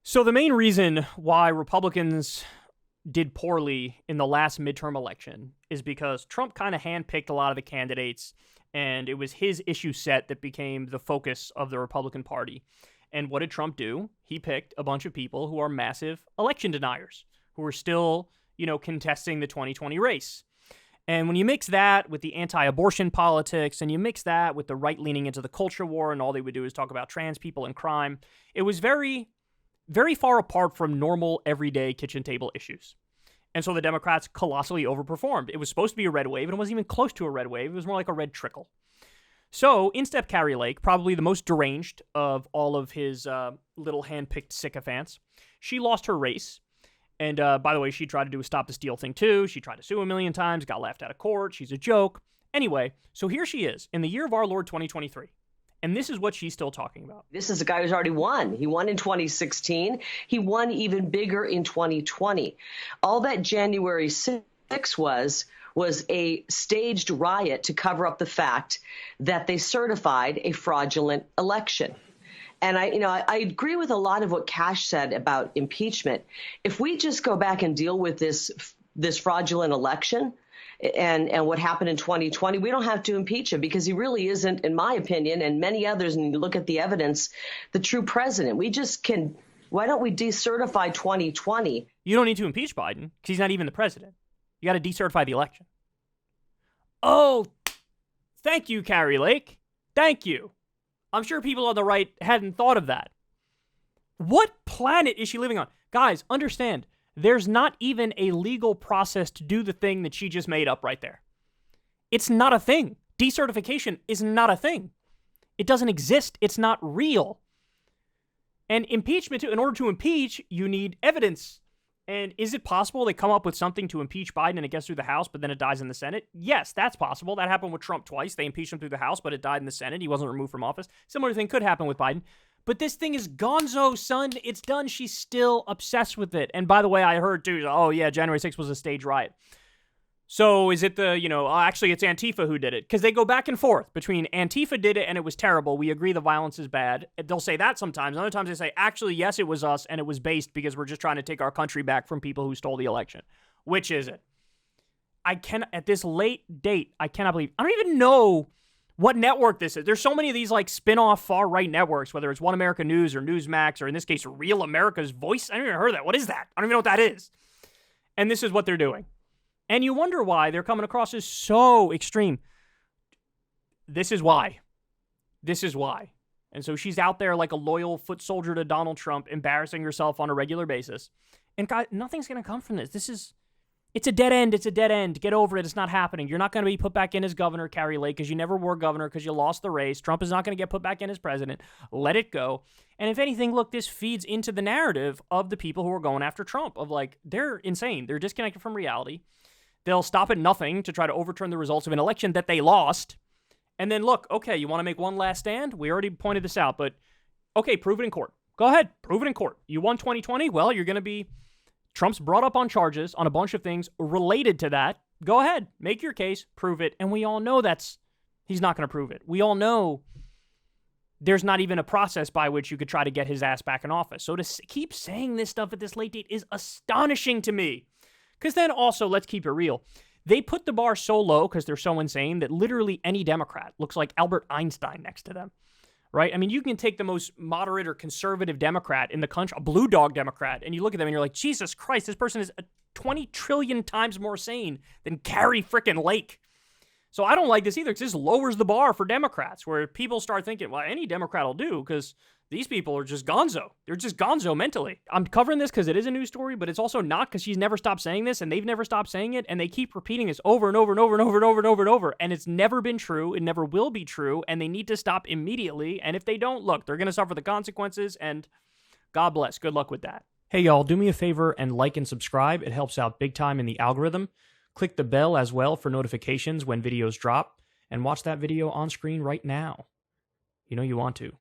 So the main reason why Republicans did poorly in the last midterm election is because Trump kind of handpicked a lot of the candidates, and it was his issue set that became the focus of the Republican Party. And what did Trump do? He picked a bunch of people who are massive election deniers, who are still, contesting the 2020 race. And when you mix that with the anti-abortion politics, and you mix that with the right leaning into the culture war, and all they would do is talk about trans people and crime, it was very, very far apart from normal, everyday kitchen table issues. And so the Democrats colossally overperformed. It was supposed to be a red wave, and it wasn't even close to a red wave. It was more like a red trickle. So in stepped Kari Lake, probably the most deranged of all of his little hand-picked sycophants. She lost her race. And by the way, she tried to do a stop the steal thing too. She tried to sue a million times, got laughed out of court. She's a joke. Anyway, so here she is in the year of our Lord 2023. And this is what she's still talking about. This is a guy who's already won. He won in 2016. He won even bigger in 2020. All that January 6 was a staged riot to cover up the fact that they certified a fraudulent election. And I agree with a lot of what Cash said about impeachment. If we just go back and deal with this fraudulent election and what happened in 2020, we don't have to impeach him because he really isn't, in my opinion, and many others, and you look at the evidence, the true president. Why don't we decertify 2020? You don't need to impeach Biden because he's not even the president. You got to decertify the election. Oh, thank you, Kari Lake. Thank you. I'm sure people on the right hadn't thought of that. What planet is she living on? Guys, understand, there's not even a legal process to do the thing that she just made up right there. It's not a thing. Decertification is not a thing. It doesn't exist. It's not real. And impeachment, in order to impeach, you need evidence. And is it possible they come up with something to impeach Biden and it gets through the House, but then it dies in the Senate? Yes, that's possible. That happened with Trump twice. They impeached him through the House, but it died in the Senate. He wasn't removed from office. Similar thing could happen with Biden. But this thing is gonzo, son. It's done. She's still obsessed with it. And by the way, I heard too, oh yeah, January 6th was a stage riot. So is it actually it's Antifa who did it? Because they go back and forth between Antifa did it and it was terrible. We agree the violence is bad. They'll say that sometimes. Other times they say, actually, yes, it was us and it was based because we're just trying to take our country back from people who stole the election. Which is it? At this late date, I cannot believe. I don't even know what network this is. There's so many of these like spin-off far-right networks, whether it's One America News or Newsmax or in this case, Real America's Voice. I haven't even heard of that. What is that? I don't even know what that is. And this is what they're doing. And you wonder why they're coming across as so extreme. This is why. This is why. And so she's out there like a loyal foot soldier to Donald Trump, embarrassing herself on a regular basis. And God, nothing's going to come from this. It's a dead end. It's a dead end. Get over it. It's not happening. You're not going to be put back in as governor, Kari Lake, because you never were governor because you lost the race. Trump is not going to get put back in as president. Let it go. And if anything, look, this feeds into the narrative of the people who are going after Trump of like, they're insane. They're disconnected from reality. They'll stop at nothing to try to overturn the results of an election that they lost. And then look, okay, you want to make one last stand? We already pointed this out, but okay, prove it in court. Go ahead, prove it in court. You won 2020? Well, you're going to be... Trump's brought up on charges on a bunch of things related to that. Go ahead, make your case, prove it. And we all know he's not going to prove it. We all know there's not even a process by which you could try to get his ass back in office. So to keep saying this stuff at this late date is astonishing to me. Because then also, let's keep it real. They put the bar so low because they're so insane that literally any Democrat looks like Albert Einstein next to them, right? I mean, you can take the most moderate or conservative Democrat in the country, a blue dog Democrat, and you look at them and you're like, Jesus Christ, this person is 20 trillion times more sane than Kari frickin' Lake. So I don't like this either because this lowers the bar for Democrats where people start thinking, well, any Democrat will do because these people are just gonzo. They're just gonzo mentally. I'm covering this because it is a news story, but it's also not because she's never stopped saying this and they've never stopped saying it and they keep repeating this over and over and over and over and over and over and over. And it's never been true. It never will be true. And they need to stop immediately. And if they don't, look, they're going to suffer the consequences and God bless. Good luck with that. Hey, y'all, do me a favor and like and subscribe. It helps out big time in the algorithm. Click the bell as well for notifications when videos drop and watch that video on screen right now. You know you want to.